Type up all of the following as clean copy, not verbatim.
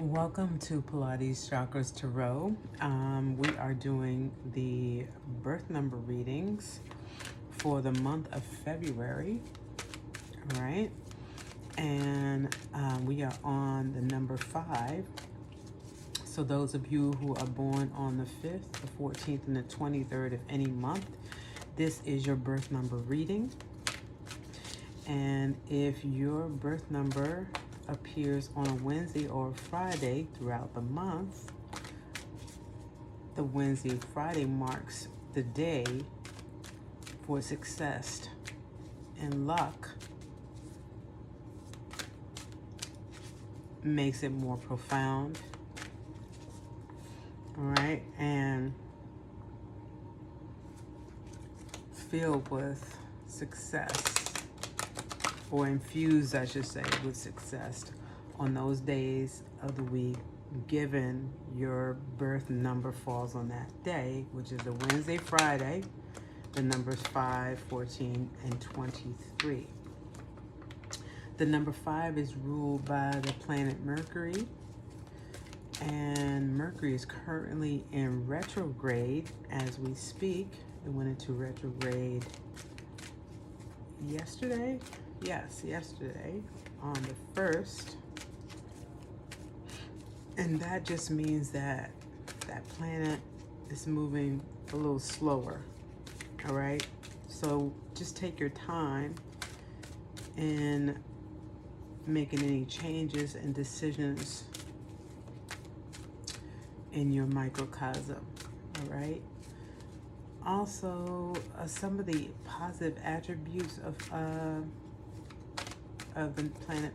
Welcome to Pilates Chakras Tarot. We are doing the birth number readings for the month of February, all right? And we are on the number 5. So those of you who are born on the 5th, the 14th, and the 23rd of any month, this is your birth number reading. And if your birth number appears on a Wednesday or a Friday throughout the month, the Wednesday and Friday marks the day for success and luck, makes it more profound, all right, and filled with success, or infused, I should say, with success on those days of the week, given your birth number falls on that day, which is a Wednesday, Friday. The numbers 5, 14, and 23. The number 5 is ruled by the planet Mercury, and Mercury is currently in retrograde as we speak. It went into retrograde yesterday. Yes, yesterday on the 1st. And that just means that that planet is moving a little slower, all right? So just take your time in making any changes and decisions in your microcosm, all right? Also, some of the positive attributes of the planet,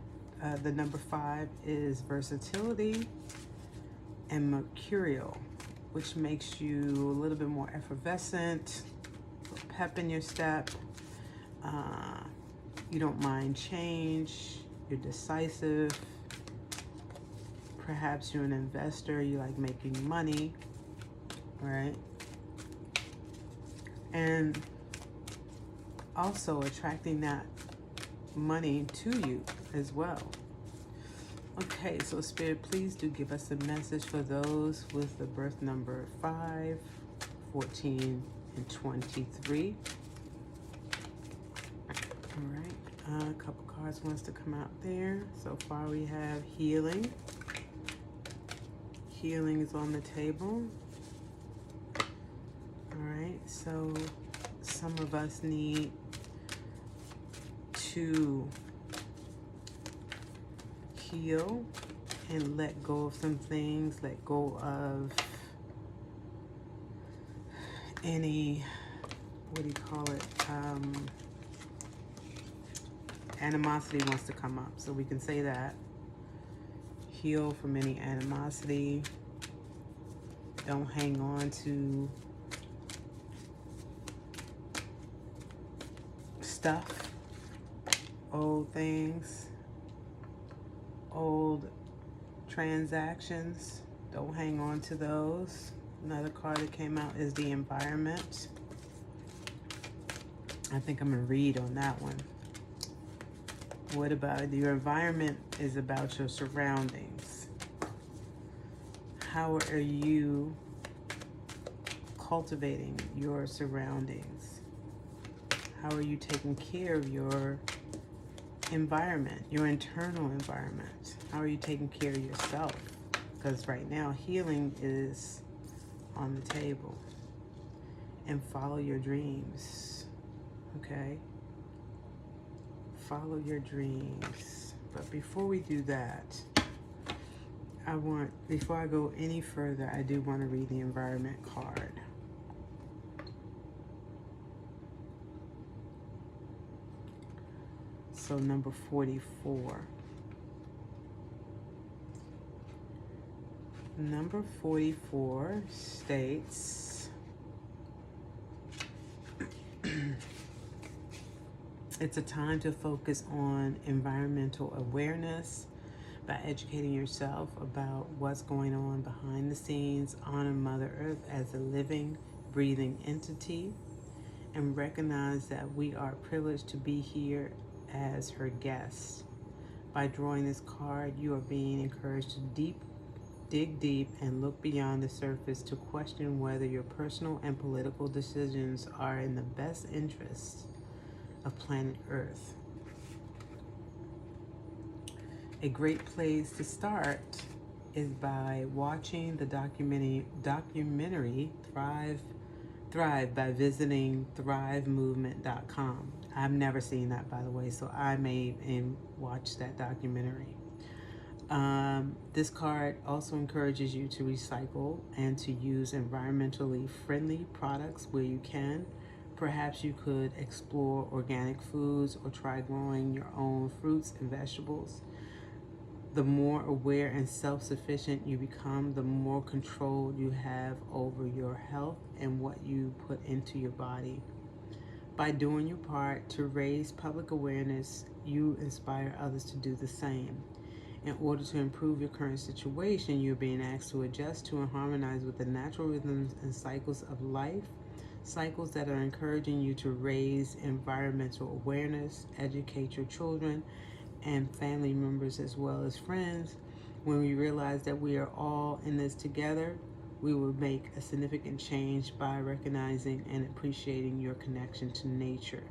the number 5 is versatility and mercurial, which makes you a little bit more effervescent, pep in your step. You don't mind change. You're decisive. Perhaps you're an investor. You like making money, right? And also attracting that money to you as well. Okay, so Spirit, please do give us a message for those with the birth number 5, 14, and 23. All right, a couple cards wants to come out there. So far we have healing. Healing is on the table. All right, so some of us need to heal and let go of some things, let go of any, what do you call it, animosity wants to come up, so we can say that. Heal from any animosity. Don't hang on to stuff, old things, old transactions. Don't hang on to those. Another card that came out is the environment. I think I'm gonna read on that one. What about your environment? Is about your surroundings. How are you cultivating your surroundings? How are you taking care of your environment, your internal environment? How are you taking care of yourself? Because right now healing is on the table. And follow your dreams, okay? Follow your dreams. But before we do that, before I go any further, I do want to read the environment card. So number 44. Number 44 states, it's a time to focus on environmental awareness by educating yourself about what's going on behind the scenes. Honor Mother Earth as a living, breathing entity, and recognize that we are privileged to be here as her guests. By drawing this card, you are being encouraged to dig deep and look beyond the surface to question whether your personal and political decisions are in the best interest of planet Earth. A great place to start is by watching the documentary Thrive by visiting thrivemovement.com. I've never seen that, by the way, so I may watch that documentary. This card also encourages you to recycle and to use environmentally friendly products where you can. Perhaps you could explore organic foods or try growing your own fruits and vegetables. The more aware and self-sufficient you become, the more control you have over your health and what you put into your body. By doing your part to raise public awareness, you inspire others to do the same. In order to improve your current situation, you're being asked to adjust to and harmonize with the natural rhythms and cycles of life, cycles that are encouraging you to raise environmental awareness, educate your children and family members as well as friends. When we realize that we are all in this together, we will make a significant change by recognizing and appreciating your connection to nature,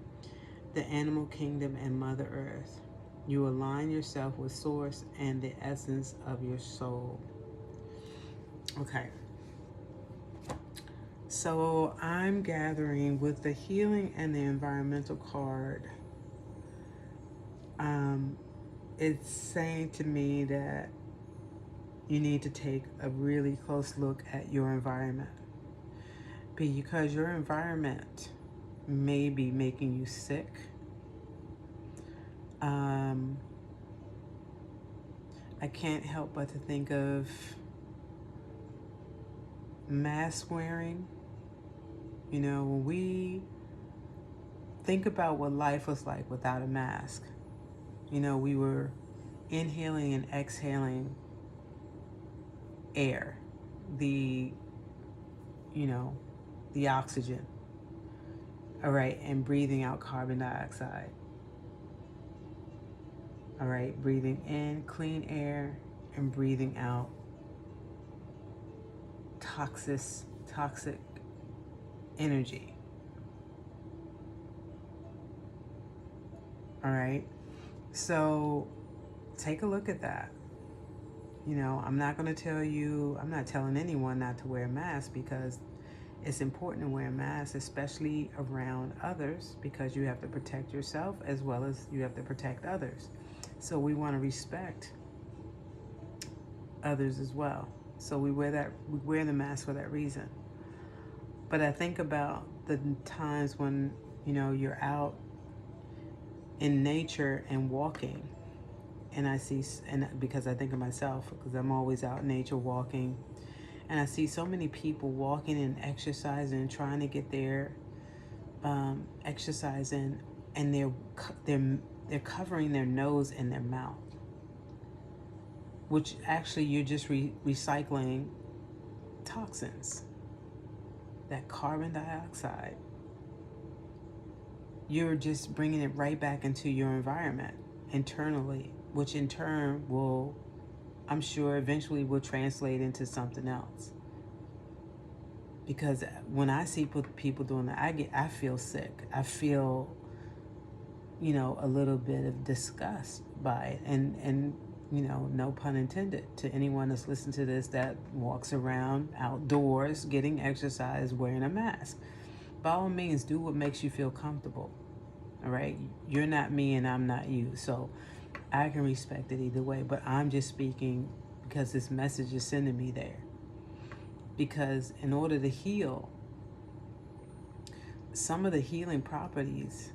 the animal kingdom, and Mother Earth. You align yourself with Source and the essence of your soul. Okay. So I'm gathering with the healing and the environmental card. It's saying to me that you need to take a really close look at your environment, because your environment may be making you sick. I can't help but to think of mask wearing. You know, when we think about what life was like without a mask, you know, we were inhaling and exhaling air, the oxygen, all right, and breathing out carbon dioxide, all right, breathing in clean air and breathing out toxic energy, all right. So take a look at that. You know, I'm not telling anyone not to wear a mask, because it's important to wear a mask, especially around others, because you have to protect yourself as well as you have to protect others. So we want to respect others as well. So we wear the mask for that reason. But I think about the times when, you know, you're out in nature and walking, and I see, and because I think of myself, because I'm always out in nature walking, and I see so many people walking and exercising, trying to get their exercising, and they're covering their nose and their mouth, which actually you're just recycling toxins, that carbon dioxide. You're just bringing it right back into your environment internally, which in turn will, I'm sure, eventually will translate into something else. Because when I see people doing that, I feel sick. I feel, you know, a little bit of disgust by it. And you know, no pun intended to anyone that's listening to this that walks around outdoors getting exercise wearing a mask. By all means, do what makes you feel comfortable. All right? You're not me and I'm not you. So I can respect it either way. But I'm just speaking because this message is sending me there. Because in order to heal, some of the healing properties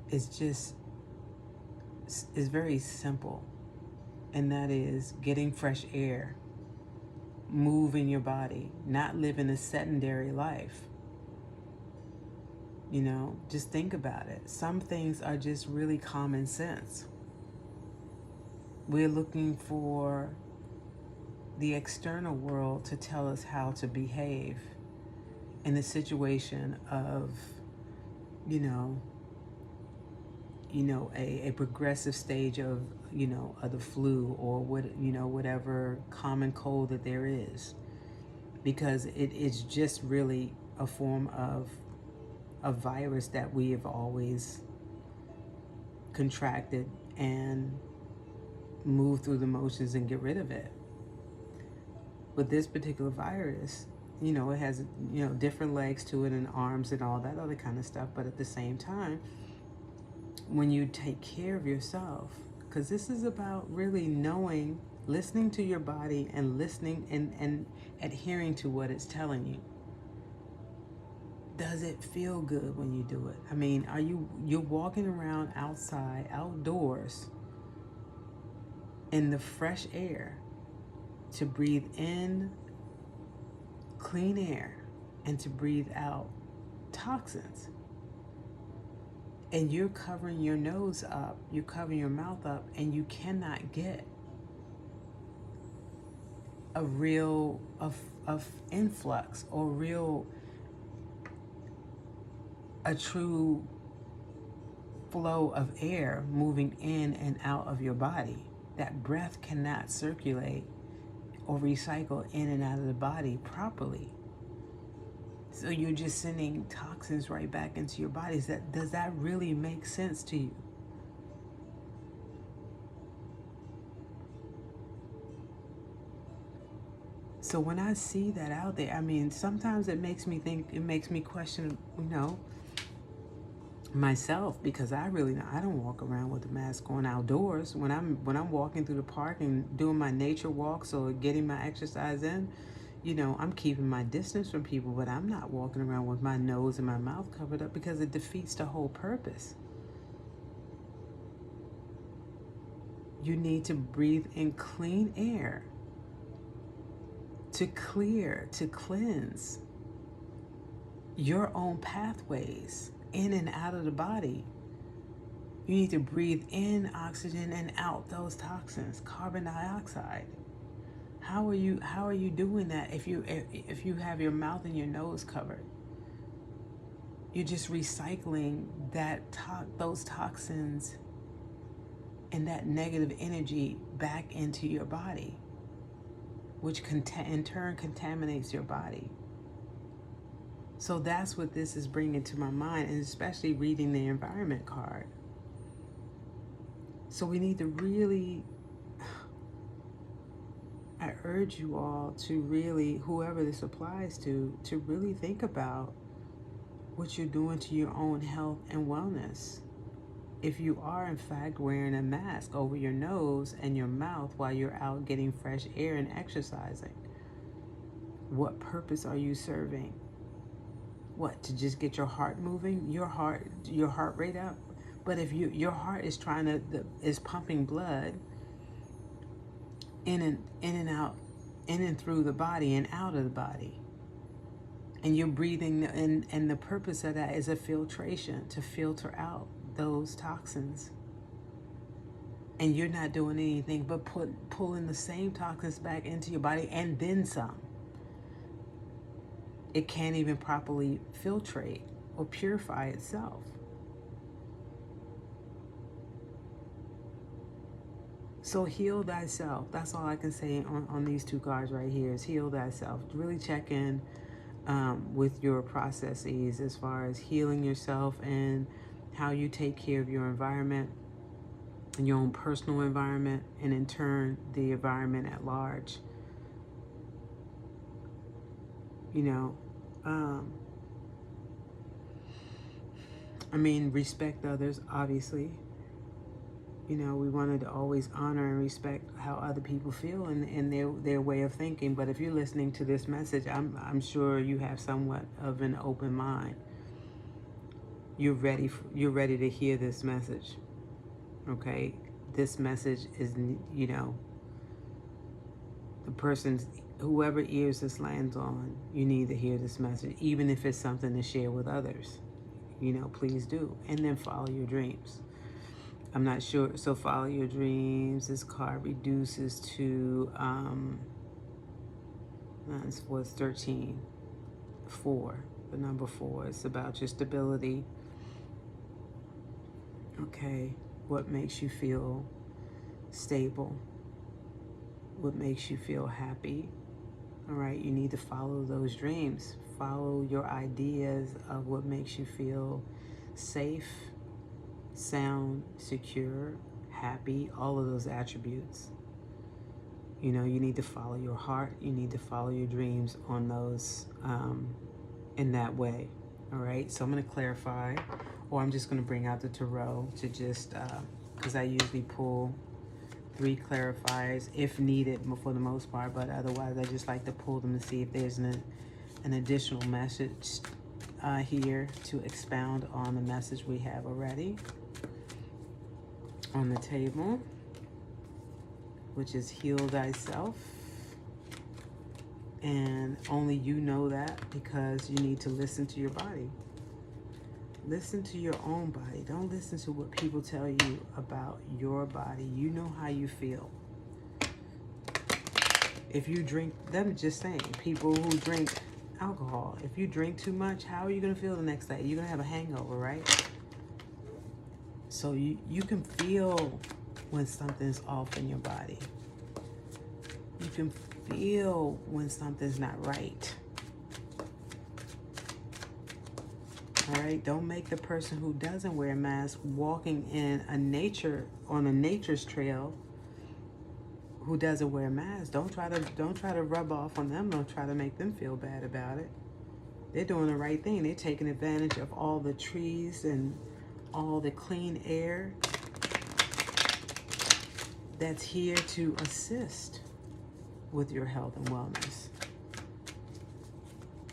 is very simple. And that is getting fresh air, moving your body, not living a sedentary life. You know, just think about it. Some things are just really common sense. We're looking for the external world to tell us how to behave in a situation of, you know, a progressive stage of, of the flu, or whatever common cold that there is, because it's just really a form of a virus that we have always contracted and move through the motions and get rid of it. But this particular virus, it has, different legs to it and arms and all that other kind of stuff. But at the same time, when you take care of yourself, because this is about really knowing, listening to your body and listening and adhering to what it's telling you. Does it feel good when you do it? I mean, you're walking around outside, outdoors, in the fresh air, to breathe in clean air and to breathe out toxins. And you're covering your nose up, you're covering your mouth up, and you cannot get a real of influx, or a true flow of air moving in and out of your body. That breath cannot circulate or recycle in and out of the body properly. So you're just sending toxins right back into your bodies. Does that really make sense to you? So when I see that out there, I mean, sometimes it makes me think, it makes me question, myself, because I don't walk around with a mask on outdoors. When I'm walking through the park and doing my nature walks or getting my exercise in, I'm keeping my distance from people, but I'm not walking around with my nose and my mouth covered up, because it defeats the whole purpose. You need to breathe in clean air to clear, to cleanse your own pathways in and out of the body. You need to breathe in oxygen and out those toxins, carbon dioxide. How are you doing that if you have your mouth and your nose covered? You're just recycling those toxins and that negative energy back into your body, which in turn contaminates your body. So that's what this is bringing to my mind, and especially reading the environment card. So we need to really, I urge you all to really, whoever this applies to really think about what you're doing to your own health and wellness. If you are in fact wearing a mask over your nose and your mouth while you're out getting fresh air and exercising, what purpose are you serving? What, to just get your heart moving, your heart rate up? But if your heart is is pumping blood in and out, in and through the body and out of the body, and you're breathing, and the purpose of that is a filtration, to filter out those toxins, and you're not doing anything but pulling the same toxins back into your body and then some. It can't even properly filtrate or purify itself. So heal thyself. That's all I can say on these two cards right here, is heal thyself. Really check in with your processes as far as healing yourself and how you take care of your environment and your own personal environment, and in turn the environment at large. Respect others, obviously. We wanted to always honor and respect how other people feel and their way of thinking. But if you're listening to this message, I'm sure you have somewhat of an open mind. You're ready to hear this message. Okay? This message is, the person's, whoever ears this lands on, you need to hear this message, even if it's something to share with others. Please do. And then follow your dreams. I'm not sure. So follow your dreams. This card reduces to, was 13. 4. The number 4. It's about your stability. Okay, what makes you feel stable? What makes you feel happy? All right, you need to follow those dreams. Follow your ideas of what makes you feel safe, sound, secure, happy, all of those attributes. You know, you need to follow your heart. You need to follow your dreams on those in that way. All right, so I'm going to clarify, or I'm just going to bring out the tarot to just, because I usually pull 3 clarifiers if needed for the most part, but otherwise I just like to pull them to see if there's an additional message here to expound on the message we have already on the table, which is heal thyself. And only you know that, because you need to listen to your body. Listen to your own body. Don't listen to what people tell you about your body. You know how you feel. If you drink, them just saying, people who drink alcohol, if you drink too much, how are you going to feel the next day? You're going to have a hangover, right? So you can feel when something's off in your body. You can feel when something's not right. All right, don't make the person who doesn't wear a mask walking on a nature's trail who doesn't wear a mask. Don't try to rub off on them. Don't try to make them feel bad about it. They're doing the right thing. They're taking advantage of all the trees and all the clean air that's here to assist with your health and wellness.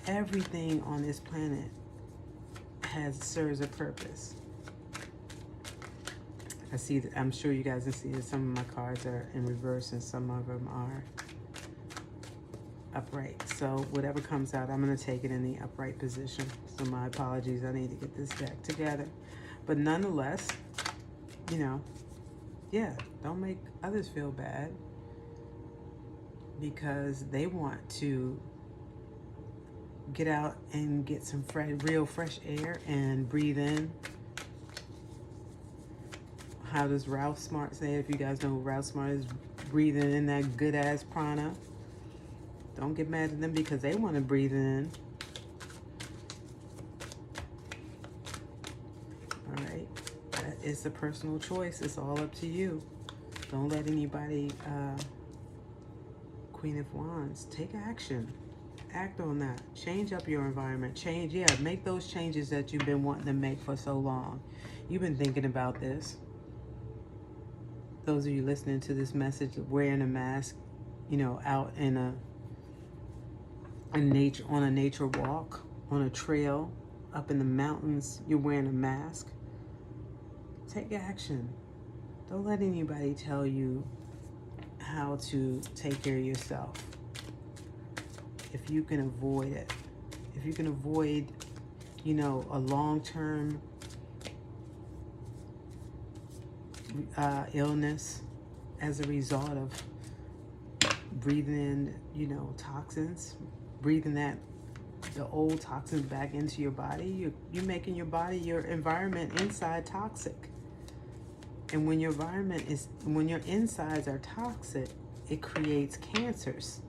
Everything on this planet serves a purpose. I'm sure you guys can see that some of my cards are in reverse and some of them are upright. So whatever comes out, I'm going to take it in the upright position. So my apologies, I need to get this deck together. But nonetheless, you know, yeah, don't make others feel bad because they want to get out and get some real fresh air and breathe in. How does Ralph Smart say it? If you guys know who Ralph Smart is, breathing in that good ass prana. Don't get mad at them because they want to breathe in. All right, it's a personal choice. It's all up to you. Don't let anybody, Queen of Wands, take action. Act on that. Change up your environment. Make those changes that you've been wanting to make for so long. You've been thinking about this. Those of you listening to this message, wearing a mask, you know, out in on a nature walk, on a trail, up in the mountains, you're wearing a mask. Take action. Don't let anybody tell you how to take care of yourself. If you can avoid it, if you can avoid, you know, a long-term illness as a result of breathing in, you know, toxins, breathing the old toxins back into your body, you're making your environment inside toxic. And when your insides are toxic, it creates cancers.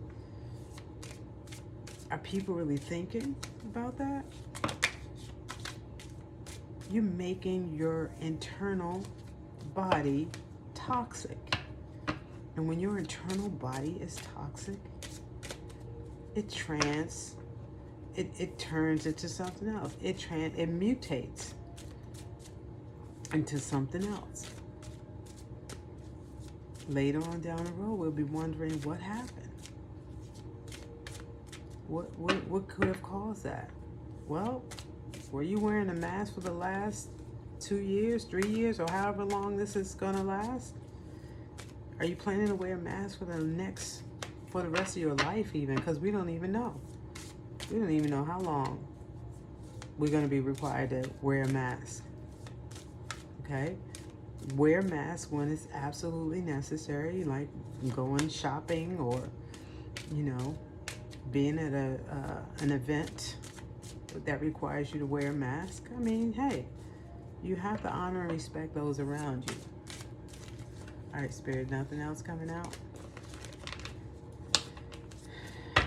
Are people really thinking about that? You're making your internal body toxic. And when your internal body is toxic, it turns into something else. It mutates into something else. Later on down the road, we'll be wondering what happened. What could have caused that? Well, were you wearing a mask for the last 2 years, 3 years, or however long this is gonna last? Are you planning to wear a mask for the rest of your life even? Because we don't even know. We don't even know how long we're gonna be required to wear a mask. Okay? Wear a mask when it's absolutely necessary, like going shopping or, you know, being at an event that requires you to wear a mask. I mean, hey, You have to honor and respect those around you. All right, Spirit, nothing else coming out?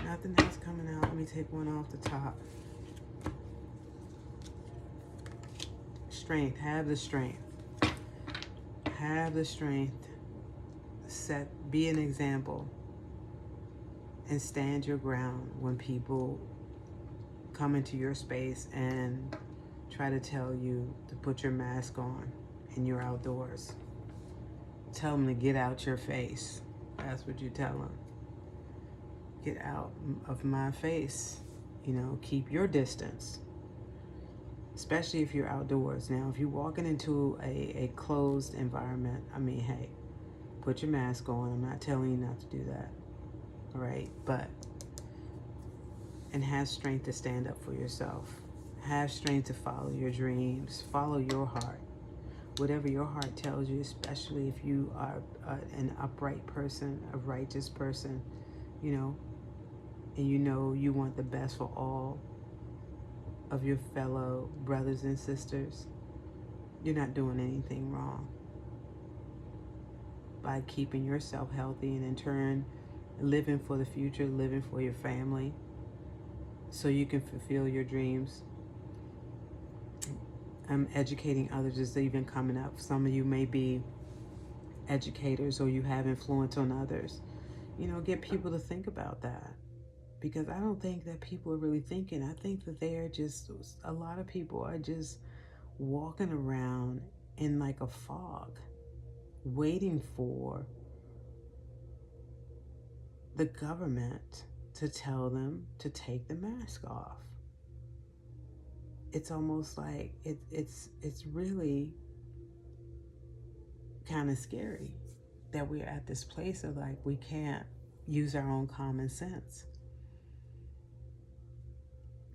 Nothing else coming out. Let me take one off the top. Strength. Have the strength. Have the strength. Be an example. And stand your ground when people come into your space and try to tell you to put your mask on and you're outdoors. Tell them to get out your face. That's what you tell them. Get out of my face. You know, keep your distance. Especially if you're outdoors. Now, if you're walking into a closed environment, I mean, hey, put your mask on. I'm not telling you not to do that. All right? And have strength to stand up for yourself. Have strength to follow your dreams. Follow your heart. Whatever your heart tells you, especially if you are an upright person, a righteous person, you know, and you know you want the best for all of your fellow brothers and sisters, you're not doing anything wrong by keeping yourself healthy and in turn living for the future, living for your family so you can fulfill your dreams. Educating others is even coming up. Some of you may be educators or you have influence on others. You know, get people to think about that. Because I don't think that people are really thinking. I think that they are just, a lot of people are just walking around in like a fog, waiting for the government to tell them to take the mask off. It's almost like it's really kind of scary that we're at this place of like we can't use our own common sense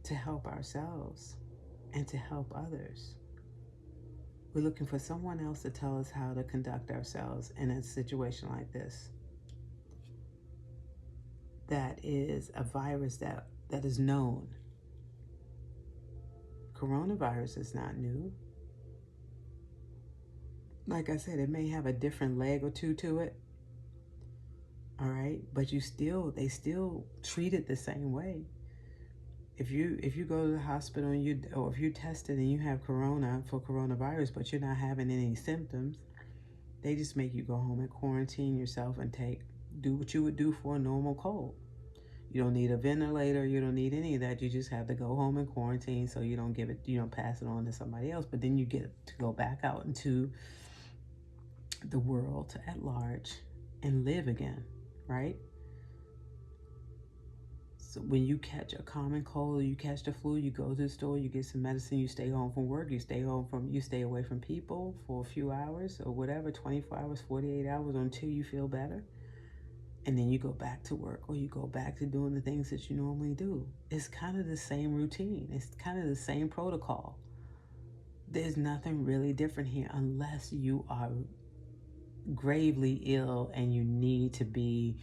to help ourselves and to help others. We're looking for someone else to tell us how to conduct ourselves in a situation like this. That is a virus that is known. Coronavirus is not new. Like I said, it may have a different leg or two to it. All right, but they still treat it the same way. If you go to the hospital or if you tested and you have coronavirus, but you're not having any symptoms, they just make you go home and quarantine yourself and do what you would do for a normal cold. You don't need a ventilator. You don't need any of that. You just have to go home and quarantine so you don't pass it on to somebody else. But then you get to go back out into the world at large and live again, right? So when you catch a common cold or you catch the flu, you go to the store, you get some medicine, you stay home from work, you stay away from people for a few hours or whatever, 24 hours, 48 hours until you feel better. And then you go back to work or you go back to doing the things that you normally do. It's kind of the same routine. It's kind of the same protocol. There's nothing really different here unless you are gravely ill and you need to be,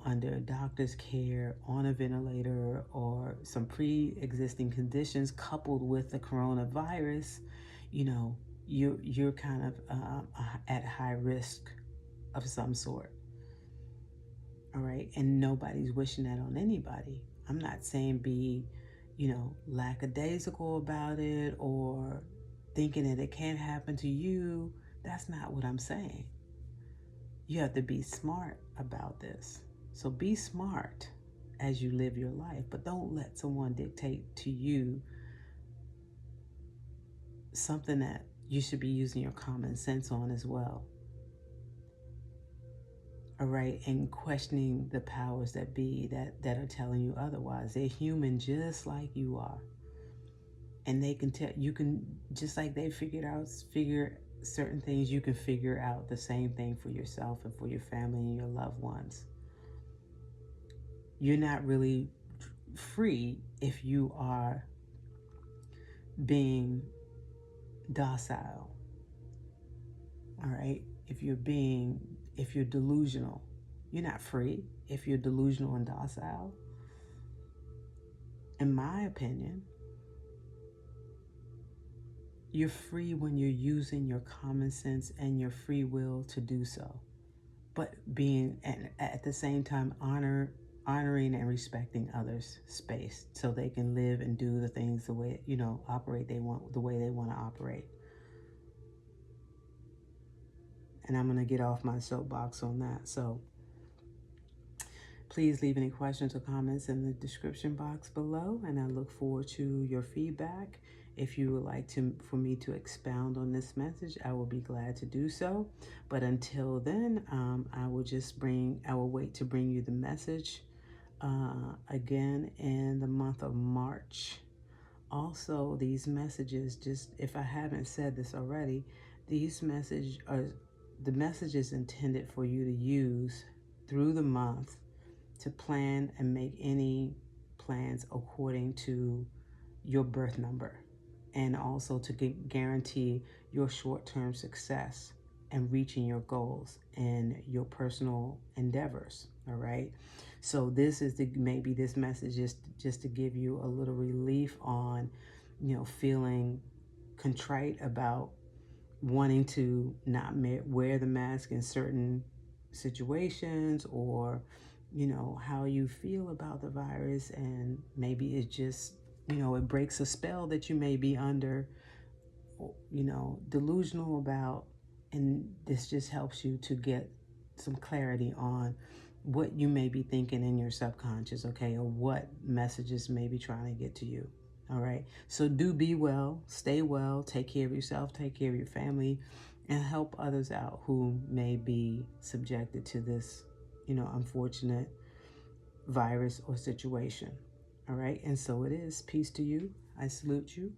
under a doctor's care, on a ventilator, or some pre-existing conditions coupled with the coronavirus. You're kind of at high risk of some sort. All right. And nobody's wishing that on anybody. I'm not saying be, lackadaisical about it or thinking that it can't happen to you. That's not what I'm saying. You have to be smart about this. So be smart as you live your life, but don't let someone dictate to you something that you should be using your common sense on as well. All right, and questioning the powers that be that are telling you otherwise. They're human just like you are. And they can tell, you can, just like they figure certain things, you can figure out the same thing for yourself and for your family and your loved ones. You're not really free if you are being docile. All right? If you're delusional, you're not free if you're delusional and docile. In my opinion, You're free when you're using your common sense and your free will to do so, but being at the same time honoring and respecting others' space so they can live and do the things the way, operate the way they want to operate. And I'm going to get off my soapbox on that. So please leave any questions or comments in the description box below, and I look forward to your feedback. If you would like for me to expound on this message, I will be glad to do so. But until then, I will wait to bring you the message again in the month of March. Also, these messages, just if I haven't said this already, these messages are the messages intended for you to use through the month to plan and make any plans according to your birth number, and also to guarantee your short-term success and reaching your goals and your personal endeavors. All right. So this is maybe this message is just to give you a little relief on, feeling contrite about wanting to not wear the mask in certain situations, or how you feel about the virus, and maybe it just it breaks a spell that you may be under, delusional about, and this just helps you to get some clarity on what you may be thinking in your subconscious, okay, or what messages may be trying to get to you. All right. So do be well, stay well, take care of yourself, take care of your family, and help others out who may be subjected to this, unfortunate virus or situation. All right. And so it is. Peace to you. I salute you.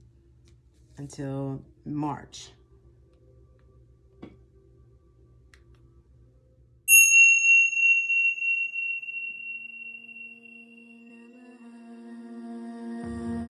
Until March.